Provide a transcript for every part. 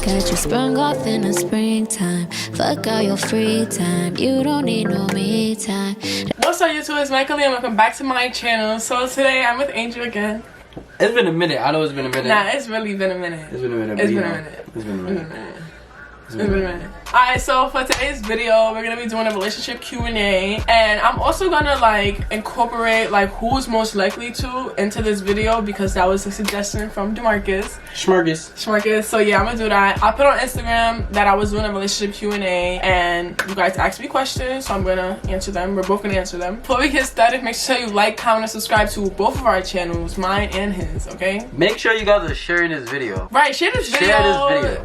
got you sprung off in the springtime. Fuck all your free time, you don't need no me time. What's up YouTube, it's Michael and welcome back to my channel. So today I'm with Angel again. It's been a minute. I know it's been a minute. Nah, it's really been a minute. It's been a minute. It's been a minute. It's been a minute. It's been a minute. Alright, so for today's video, we're gonna be doing a relationship Q&A, and I'm also gonna like incorporate like who's most likely to into this video because that was a suggestion from DeMarcus. Schmarcus. So yeah, I'm gonna do that. I put on Instagram that I was doing a relationship Q&A, and you guys asked me questions, so I'm gonna answer them. We're both gonna answer them. Before we get started, make sure you like, comment, and subscribe to both of our channels, mine and his. Okay. Make sure you guys are sharing this video. Right, share this video.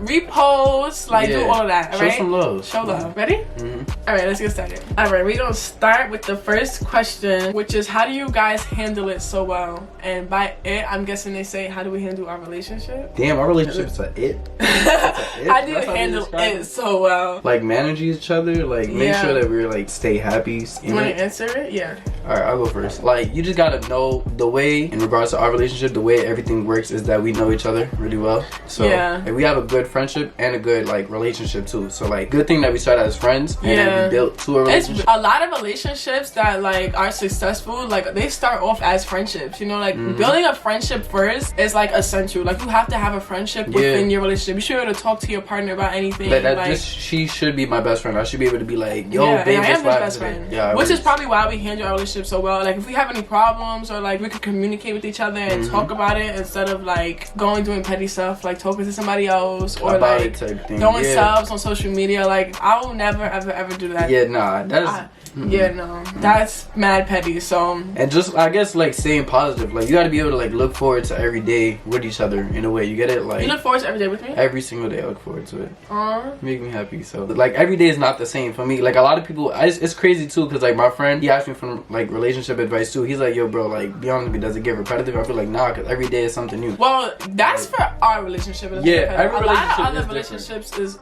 Repost, like do all of that. All right. Show some love. Show love. Ready? Mm-hmm. Alright, let's get started. Alright, we're gonna start with the first question, which is how do you guys handle it so well? And by it, I'm guessing they say how do we handle our relationship? Damn, our relationship's a it. How do you handle it so well? Like manage each other, like make sure that we're like stay happy. You wanna answer it? Yeah. Alright, I'll go first. Like you just gotta know the way in regards to our relationship, the way everything works is that we know each other really well. So like, we have a good friendship and a good like relationship too. So like good thing that we started as friends and then we built to a relationship. It's a lot of relationships that like are successful, like they start off as friendships, you know, like building a friendship first is like essential. Like you have to have a friendship within your relationship. You should be able to talk to your partner about anything. Like, she should be my best friend. I should be able to be like, yo, babe, I am his best friend. Yeah, which is probably why we handle our relationship so well. Like if we have any problems or like we could communicate with each other and talk about it instead of like doing petty stuff, like talking to somebody else or about like throwing subs on social media. Like I will never ever do that. Yeah, nah, that's that's mad petty. So and just I guess like staying positive. Like you got to be able to like look forward to every day with each other in a way. You get it? Like you look forward to every day with me. Every single day I look forward to it. Make me happy. So like every day is not the same for me. Like a lot of people, it's crazy too because like my friend, he asked me for like relationship advice too. He's like, yo bro, like be honest with me, does it get repetitive? I feel like nah, because every day is something new. Well, that's for our relationship. Every a lot of other relationships is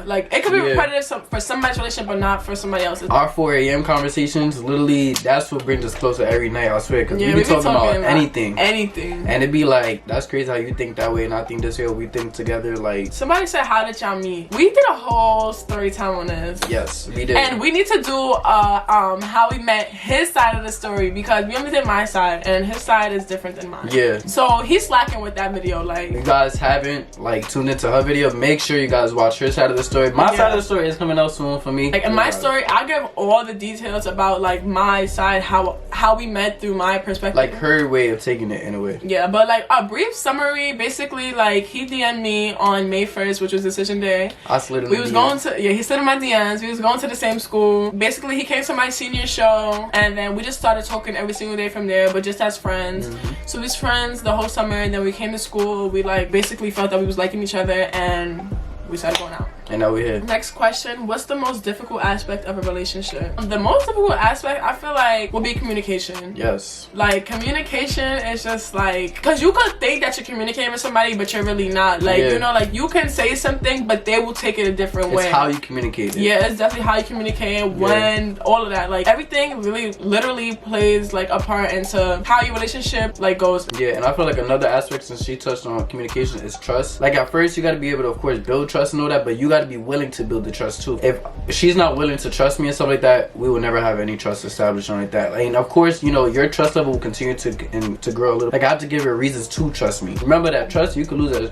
like it could be repetitive for somebody's relationship but not for somebody else's. Our 4 a.m. conversations, literally that's what brings us closer every night, I swear, because we be talking about anything and it'd be like, that's crazy how you think that way and I think this way, or we think together. Like somebody said, how did y'all meet? We did a whole story time on this. Yes, we did. And we need to do how we met, his side of the story, because we only did my side and his side is different than mine. Yeah, so he's slacking with that video. Like you guys haven't like tuned into her video, make sure you guys watch her side of the story. My side of the story is coming out soon for me. Like in my story, I give all the details about like my side, how we met through my perspective, like her way of taking it in a way. Yeah, but like a brief summary, basically like he DM'd me on May 1st, which was decision day. I slid in we was going to he slid in my DMs. We was going to the same school. Basically he came to my senior show and then we just started talking every single day from there, but just as friends. So we was friends the whole summer, and then we came to school. We like basically felt that we was liking each other and we started going out. And now we're here. Next question, what's the most difficult aspect of a relationship? The most difficult aspect, I feel like, will be communication. Yes. Like, communication is just like, because you could think that you're communicating with somebody, but you're really not. Like, you know, like, you can say something, but they will take it a different way. It's how you communicate it. Yeah, it's definitely how you communicate, when, all of that. Like, everything really, literally plays, like, a part into how your relationship, like, goes. Yeah, and I feel like another aspect, since she touched on communication, is trust. Like, at first, you got to be able to, of course, build trust and all that, but you got to be willing to build the trust too. If she's not willing to trust me and stuff like that, we will never have any trust established on like that. And of course, you know, your trust level will continue to grow a little. Like I have to give her reasons to trust me. Remember that trust, you could lose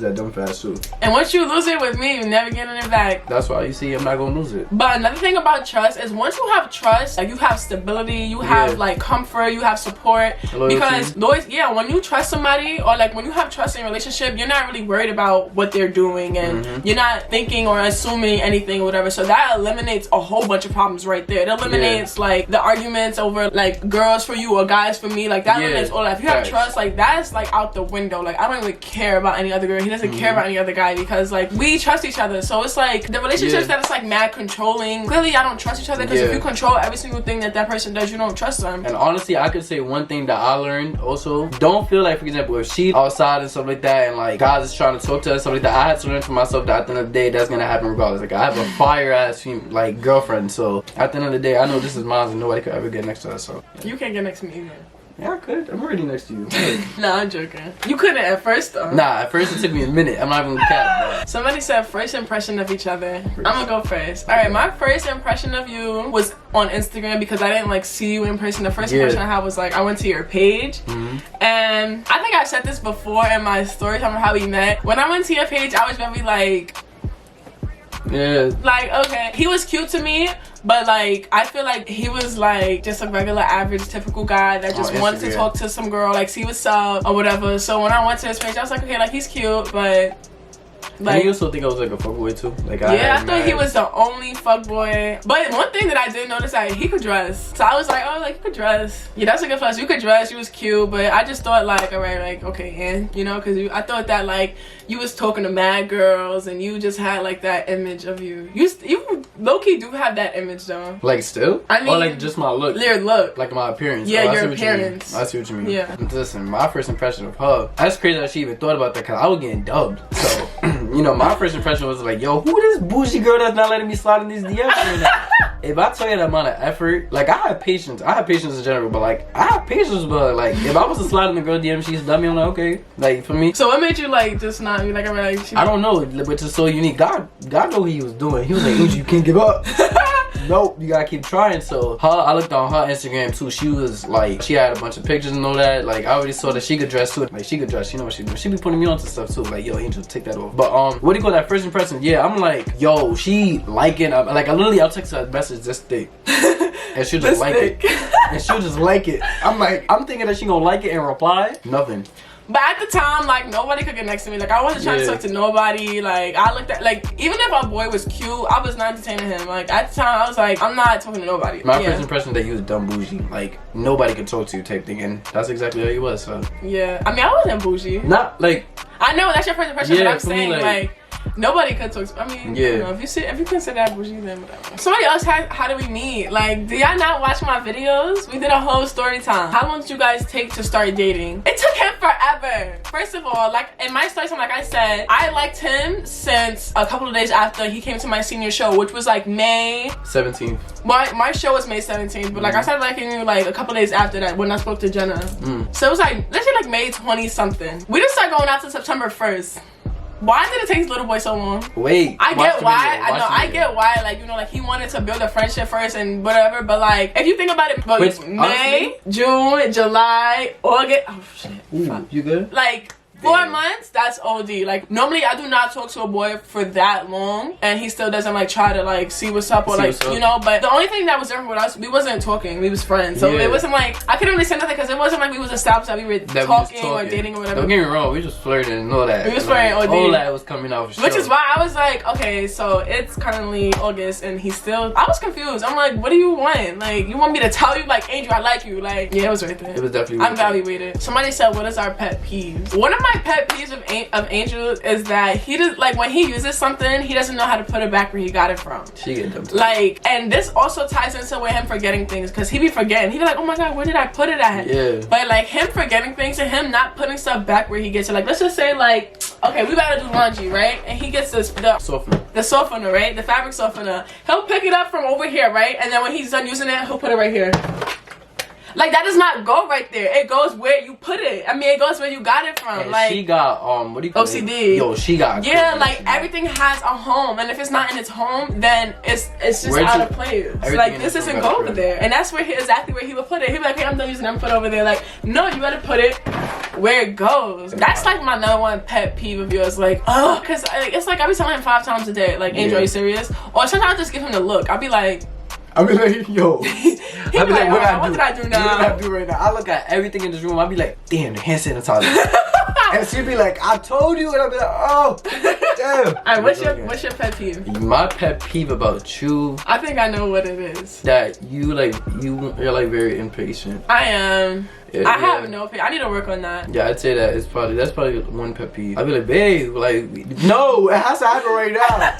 that dumb fast too. And once you lose it with me, you never getting it back. That's why you see I'm not gonna lose it. But another thing about trust is once you have trust, like you have stability, you have like comfort, you have support. Loyalty. Because when you trust somebody, or like when you have trust in a relationship, you're not really worried about what they're doing, and you're not thinking or assuming anything or whatever. So that eliminates a whole bunch of problems right there. It eliminates like the arguments over like girls for you or guys for me. Like that eliminates all that. If you have trust, like that's like out the window. Like I don't even care about any other girl. He doesn't care about any other guy because like we trust each other. So it's like the relationships that it's like mad controlling. Clearly I don't trust each other because if you control every single thing that person does, you don't trust them. And honestly, I could say one thing that I learned also, don't feel like, for example, if she's outside and stuff like that and like guys is trying to talk to her and stuff like that, I had to learn for myself that at the end of the day that's gonna happen regardless. Like I have a fire ass like girlfriend, so at the end of the day I know this is mine and nobody could ever get next to her. So you can't get next to me either. Yeah, I could. I'm already next to you. Nah, I'm joking. You couldn't at first though. Nah, at first it took me a minute. I'm not even gonna cap. Somebody said first impression of each other. I'm gonna go first. All right, my first impression of you was on Instagram because I didn't like see you in person. The first impression I had was like I went to your page, and I think I said this before in my story time of how we met. When I went to your page, I was very like. Yeah. Like, okay, he was cute to me, but like I feel like he was like just a regular average typical guy that just wanted to talk to some girl, like see what's up or whatever. So when I went to his page, I was like, okay, like he's cute, but like, and you also think I was like a fuckboy too? Like I thought he was the only fuckboy. But one thing that I did notice, like he could dress. So I was like, oh, like you could dress. Yeah, that's a good plus. You could dress. You was cute, but I just thought like, alright, like okay, and you know, because I thought that like you was talking to mad girls and you just had like that image of you. You low-key do have that image though. Like still? I mean, or like just my look. Your look. Like my appearance. Yeah, oh, your appearance. I see what you mean. Yeah. Listen, my first impression of her, that's crazy that she even thought about that because I was getting dubbed. So, you know, my first impression was like, yo, who this bougie girl that's not letting me slide in these DMs right now? If I tell you the amount of effort, like I have patience in general, but like I have patience, but like if I was to slide in the girl DM, she's dummy, I'm like, okay, like for me. So what made you like just not be like, I don't know, but it's so unique. God knew what he was doing. He was like, Angel, you can't give up. Nope, you gotta keep trying. So I looked on her Instagram too. She was like, she had a bunch of pictures and all that. Like I already saw that she could dress too. Like she could dress, you know what she do. She be putting me onto stuff too. Like, yo, Angel, take that off. But what do you call that first impression? Yeah, I'm like, yo, she liking. Like I'll text her a message this thick, and she'll just like it, and she'll just like it. I'm thinking that she gonna like it and reply. Nothing. But at the time, like, nobody could get next to me. Like, I wasn't trying to talk to nobody. Like, I looked at, like, even if our boy was cute, I was not entertaining him. Like, at the time, I was like, I'm not talking to nobody. My first impression that you was dumb bougie. Like, nobody could talk to you type thing. And that's exactly how you was, so. Yeah. I mean, I wasn't bougie. Not, like. I know, that's your first impression, but I'm saying, me, like nobody could talk to, I mean, you know, if you consider that bougie, then whatever. Somebody else had, how did we meet? Like, do y'all not watch my videos? We did a whole story time. How long did you guys take to start dating? It took him forever. First of all, like, in my story time, like I said, I liked him since a couple of days after he came to my senior show, which was like May 17th. My show was May 17th, but like I started liking you like a couple of days after that when I spoke to Jenna. So it was like, literally like May 20 something. We didn't start going out till September 1st. Why did it take Little Boy so long? Wait, I get why. I get why. Like, you know, like he wanted to build a friendship first and whatever. But like, if you think about it, May, June, July, August. Oh shit. Ooh, you good? Like 4 months, that's OD. Like, normally I do not talk to a boy for that long, and he still doesn't like try to like see what's up or like, you know. But the only thing that was different with us, we wasn't talking, we was friends. So it wasn't like, I couldn't really say nothing because it wasn't like we was established that we were talking or dating or whatever. Don't get me wrong, we just flirting and all that. We was flirting OD. All that was coming out for sure. Which is why I was like, okay, so it's currently August and he's still, I was confused. I'm like, what do you want? Like, you want me to tell you, like, Angel, I like you? Like, yeah, it was right there. It was definitely I'm evaluated. Somebody said, what is our pet peeves? One of my pet peeves of Angel is that he does, like, when he uses something, he doesn't know how to put it back where he got it from. She get them too. Like, and this also ties into with him forgetting things, because he be forgetting. He be like, oh my god, where did I put it at? Yeah. But like him forgetting things and him not putting stuff back where he gets it. Like, let's just say like, okay, we gotta do laundry, right? And he gets the softener, right? The fabric softener. He'll pick it up from over here, right? And then when he's done using it, he'll put it right here. Like, that does not go right there. It goes where you put it. I mean, it goes where you got it from. And like, she got what do you call OCD. It? Yo, she got. Yeah, like everything has a home, and if it's not in its home, then it's just out of place. Like, this doesn't go over there, and that's where exactly where he would put it. He'd be like, hey, I'm done using it, I'm put it over there. Like, no, you gotta put it where it goes. That's like my ¡1 pet peeve of yours. Like, oh, because it's like I be telling him 5 times a day, like, Angel, are you serious? Or sometimes I just give him the look. I'll be like, yo. I'll be like, what did I do now? What did I do right now? I look at everything in this room. I'll be like, damn, the hand sanitizer. And she'd be like, I told you. And I'll be like, oh, damn. Alright, what's your pet peeve? My pet peeve about you. I think I know what it is. That you're like very impatient. I am. Yeah, I have no patience. I need to work on that. Yeah, I'd say that that's probably one pet peeve. I'd be like, babe, like, no, it has to happen right now.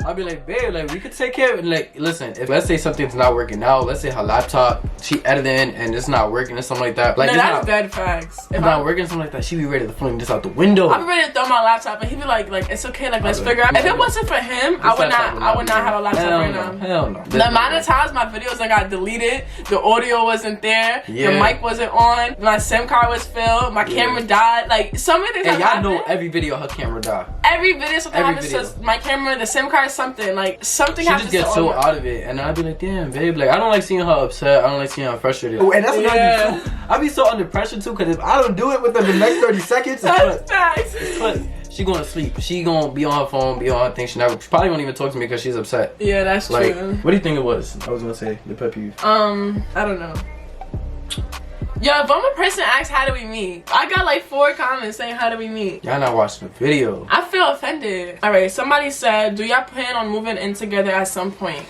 I'll be like, babe, like we could take care of it. Like, listen, if let's say something's not working now, let's say her laptop, she editing and it's not working or something like that. Like, no, that's dead facts. If not working, something like that, she be ready to fling this out the window. I'd be ready to throw my laptop, and he'd be like it's okay, like let's figure out. If it wasn't for him, I would not have a laptop right now. Hell no. The amount of times my videos that got deleted, the audio wasn't there, the mic wasn't on, my SIM card was filled, my camera died. Like so many things. And y'all know every video her camera died. Every video something happens to my camera, the SIM card, something like something happens. She just gets so out of it, and I'd be like, damn, babe, like I don't like seeing her upset. I don't like seeing her frustrated. Oh, and that's what I do too. I be so under pressure too, because if I don't do it within the next 30 seconds, but she going to sleep. She gonna be on her phone, be on her thing. She probably won't even talk to me because she's upset. Yeah, that's like, true. What do you think it was? I was gonna say the pet peeve. I don't know. Yo, if I'm a person that asks how do we meet, I got like 4 comments saying how do we meet. Y'all not watching the video. I feel offended. Alright, somebody said, do y'all plan on moving in together at some point?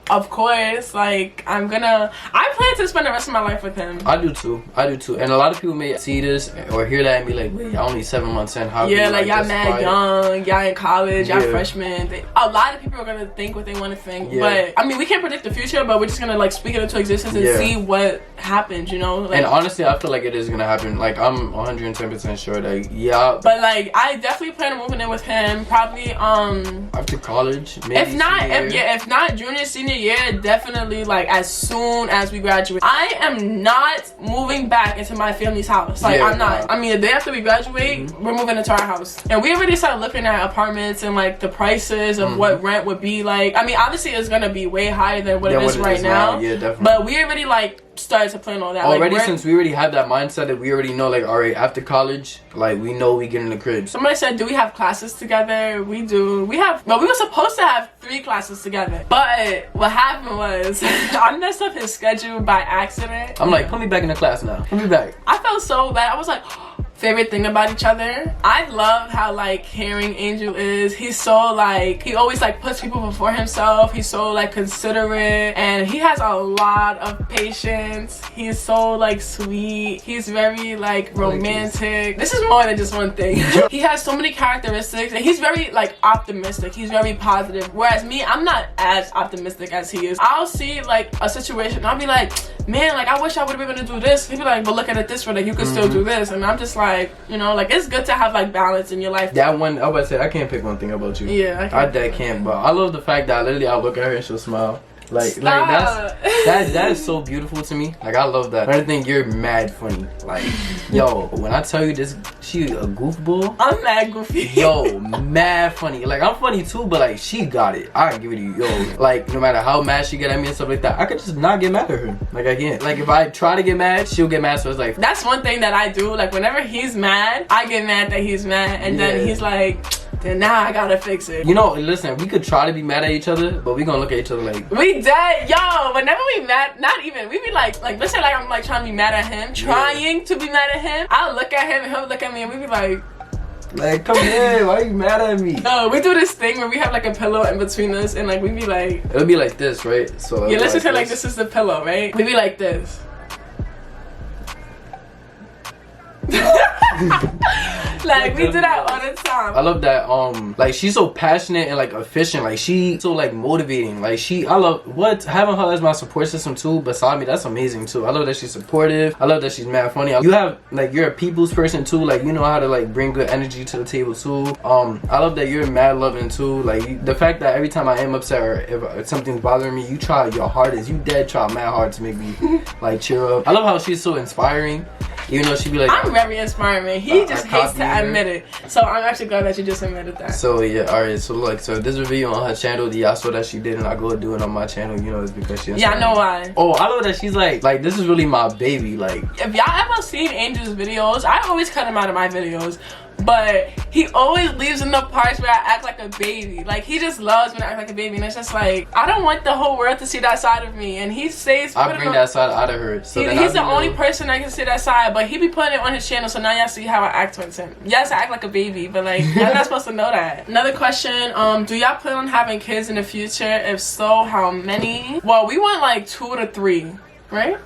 Of course, like I plan to spend the rest of my life with him. I do too. And a lot of people may see this or hear that and be like, wait, y'all only 7 months in. How yeah, like y'all mad young, y'all in college, y'all freshmen. A lot of people are gonna think what they want to think. But I mean, we can't predict the future, but we're just gonna like speak it into existence and see what happens, you know? Like, and honestly, I feel like it is gonna happen. Like I'm 110% sure that But like I definitely plan on moving in with him. Probably after college, maybe. If not junior, senior year, definitely like as soon as we graduate. I am not moving back into my family's house. Like I'm not. I mean, the day after we graduate, we're moving into our house. And we already started looking at apartments and like the prices of what rent would be like. I mean, obviously it's gonna be way higher than what it is right now. Yeah, definitely. But we already like started to plan on that already, like, since we already have that mindset that we already know, like, all right, after college, like we know we get in the crib. Somebody said, do we have classes together? We do. We were supposed to have 3 classes together, but what happened was I messed up his schedule by accident. I'm like, put me back in the class now, put me back. I felt so bad. I was like, favorite thing about each other, I love how like caring Angel is. He's so like, he always like puts people before himself. He's so like considerate, and he has a lot of patience. He's so like sweet. He's very like romantic. This is more than just one thing. He has so many characteristics, and he's very like optimistic. He's very positive, whereas me, I'm not as optimistic as he is. I'll see like a situation and I'll be like, man, like I wish I would have been able to do this. He'd be like, but look at it this way, like you could still do this. And I'm just like, you know, like it's good to have like balance in your life. That one, I was about to say, I can't pick one thing about you. Yeah, I can't. But I love the fact that literally I look at her and she'll smile. Like that is so beautiful to me. Like I love that. I think you're mad funny. Like, yo, when I tell you this, she a goofball. I'm mad goofy. Yo, mad funny. Like I'm funny too, but like she got it. I give it to you. Yo, like no matter how mad she get at me and stuff like that, I could just not get mad at her. Like I can't. Like if I try to get mad, she'll get mad. So it's like that's one thing that I do. Like whenever he's mad, I get mad that he's mad, and then he's like, then now I gotta fix it. You know, listen, we could try to be mad at each other, but we gonna look at each other like we dead. Yo, whenever we mad, not even, we be like let's say like I'm like trying to be mad at him, trying to be mad at him. I'll look at him and he'll look at me and we be like, come here, why are you mad at me? No, we do this thing where we have like a pillow in between us and like we be like, it'll be like this, right? So yeah, let's just say like this is the pillow, right? We be like this. Like we do that all the time. I love that like she's so passionate and like efficient, like she so like motivating, like I love having her as my support system too beside me. That's amazing too. I love that she's supportive. I love that she's mad funny. You're a people's person too, like you know how to like bring good energy to the table too. I love that you're mad loving too, like the fact that every time I am upset or if something's bothering me, you try your hardest, you mad hard to make me like cheer up. I love how she's so inspiring. Even though she be like, I'm very inspiring, man. He just hates to admit it. So I'm actually glad that you just admitted that. So yeah, alright. So look, so this review on her channel, I saw that she did, and I go do it on my channel. You know, it's because she. Yeah, I know why. Oh, I love that she's like this is really my baby. Like, if y'all ever seen Angel's videos, I always cut him out of my videos. But he always leaves in the parts where I act like a baby. Like he just loves when I act like a baby, and it's just like I don't want the whole world to see that side of me. And he says I bring that side out of her. So he's the only person that can see that side, but he be putting it on his channel. So now y'all see how I act towards him. Yes, I act like a baby, but like y'all not supposed to know that. Another question: do y'all plan on having kids in the future? If so, how many? Well, we want like 2 to 3, right?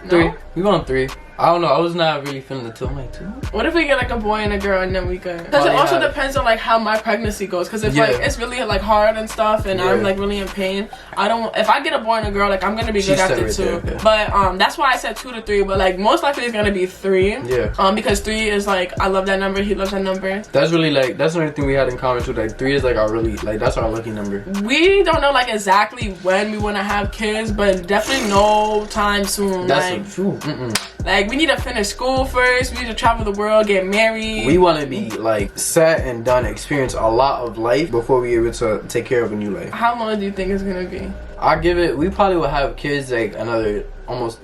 3. We want 3. I don't know. I was not really feeling it too. I'm like, 2? What if we get like a boy and a girl and then we could? Because it also depends on like how my pregnancy goes. Because if like it's really like hard and stuff, and I'm like really in pain, I don't. If I get a boy and a girl, like I'm gonna be good after 2. But that's why I said 2 to 3. But like most likely it's gonna be 3. Yeah. Because 3 is like I love that number. He loves that number. That's really like that's another thing we had in common too. Like 3 is like our really like that's our lucky number. We don't know like exactly when we want to have kids, but definitely no time soon. That's true. Like we need to finish school first. We need to travel the world, get married. We want to be like set and done, experience a lot of life before we able to take care of a new life. How long do you think it's gonna be? I give it. We probably will have kids like another almost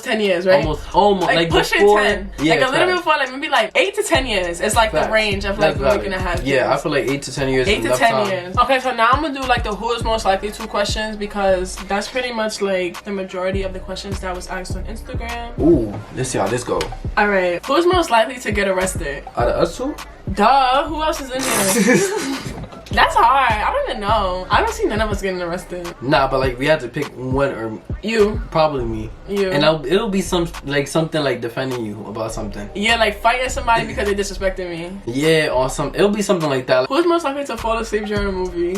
10 years, right? Almost like pushing before, 10. Yeah, like a little bit before, like maybe like 8 to 10 years. It's like the range of like we're gonna have kids. Yeah, I feel like 8 to 10 years. 8 to 10 years. Okay, so now I'm gonna do like the who is most likely to questions, because that's pretty much like the majority of the questions that was asked on Instagram. Ooh, let's see how this go. All right, who's most likely to get arrested? Out of us 2? Duh. Who else is in here? That's hard. I don't even know. I don't see none of us getting arrested. Nah, but like we had to pick one or you. Probably me. You. And it'll be something like defending you about something. Yeah, like fighting somebody because they disrespected me. Yeah, or it'll be something like that. Who's most likely to fall asleep during a movie?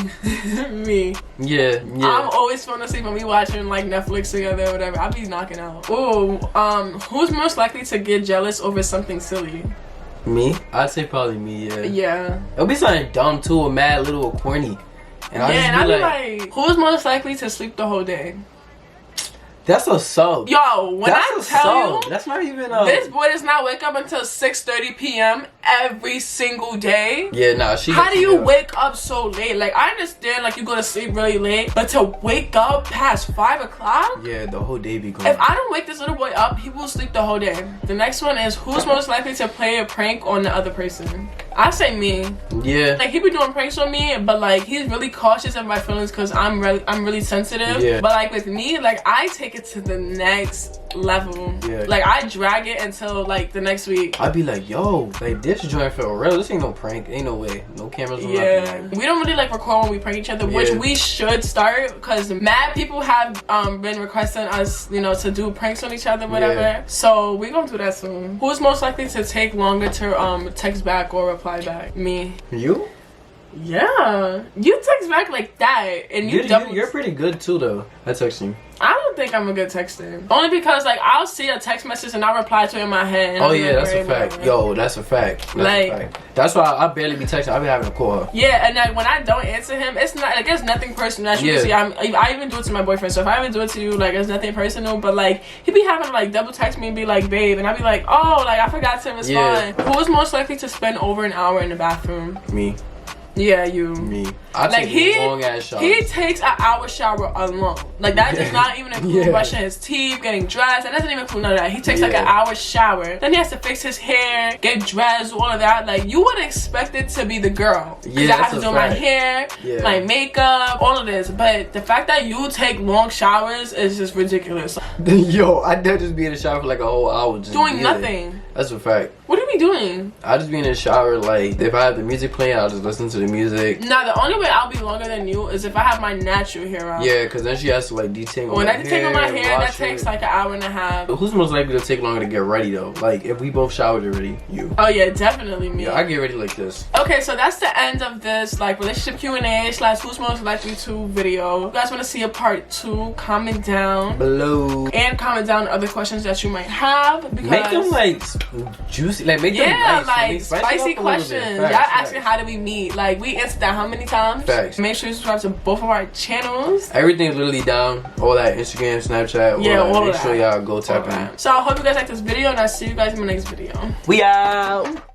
Me. Yeah. I'm always falling asleep when we watching like Netflix together or whatever. I'll be knocking out. Ooh, who's most likely to get jealous over something silly? Me? I'd say probably me, yeah. Yeah. It'll be something dumb too, or mad little or corny. And I'd be like, who's most likely to sleep the whole day? That's a sub. Yo, when I tell you, that's not even this boy does not wake up until 6:30 p.m. every single day. Yeah, nah, how do you wake up so late? Like, I understand, like, you go to sleep really late, but to wake up past 5 o'clock? Yeah, the whole day be going. If I don't wake this little boy up, he will sleep the whole day. The next one is, who's most likely to play a prank on the other person? I say me. Yeah. Like, he be doing pranks on me, but like he's really cautious of my feelings because I'm really sensitive. Yeah. But like with me, like I take it to the next level. Yeah. Like I drag it until like the next week. I'd be like, yo, like this joint feel real. This ain't no prank. Ain't no way. No cameras. Yeah. We don't really like record when we prank each other, which we should start, because mad people have been requesting us, you know, to do pranks on each other, whatever. Yeah. So we gonna do that soon. Who's most likely to take longer to text back or reply back? Me. You? Yeah. You text back like that, and you're pretty good too, though. I text you. I don't think I'm a good texter. Only because like I'll see a text message and I'll reply to it in my head. Oh yeah, that's a fact. Yo, that's a fact. That's why I barely be texting. I be having to call her. Yeah, and like when I don't answer him, it's not like it's nothing personal. As you can see, I even do it to my boyfriend. So if I even do it to you, like it's nothing personal. But like he be having to like double text me and be like, babe, and I be like, oh, like I forgot to respond. Yeah. Who is most likely to spend over an hour in the bathroom? Me. Yeah, you. Me. I take a long ass shower. He takes an hour shower alone. Like that does not even include brushing his teeth, getting dressed. That doesn't even include none of that. He takes like an hour shower. Then he has to fix his hair, get dressed, all of that. Like you would expect it to be the girl. Yeah, I have to do my hair, my makeup, all of this. But the fact that you take long showers is just ridiculous. Yo, I dare just be in the shower for like a whole hour. Just doing nothing. That's a fact. What do you be doing? I just be in the shower, like if I have the music playing, I'll just listen to the music. Nah, the only way I'll be longer than you is if I have my natural hair out. Yeah, because then she has to like detangle when I detangle my hair, that takes like an hour and a half. But who's most likely to take longer to get ready though? Like if we both showered already, you. Oh yeah, definitely me. Yeah, I get ready like this. Okay, so that's the end of this like relationship Q&A / who's most likely to video. If you guys want to see a part 2, comment down below. And comment down other questions that you might have. Because make them like juicy, like make them nice. Like spicy questions. Y'all asking how do we meet? Like we answered that how many times? Facts. Make sure you subscribe to both of our channels. Everything's literally down. All that Instagram, Snapchat, all that. All Make sure y'all go tap in. So I hope you guys like this video, and I'll see you guys in my next video. We out.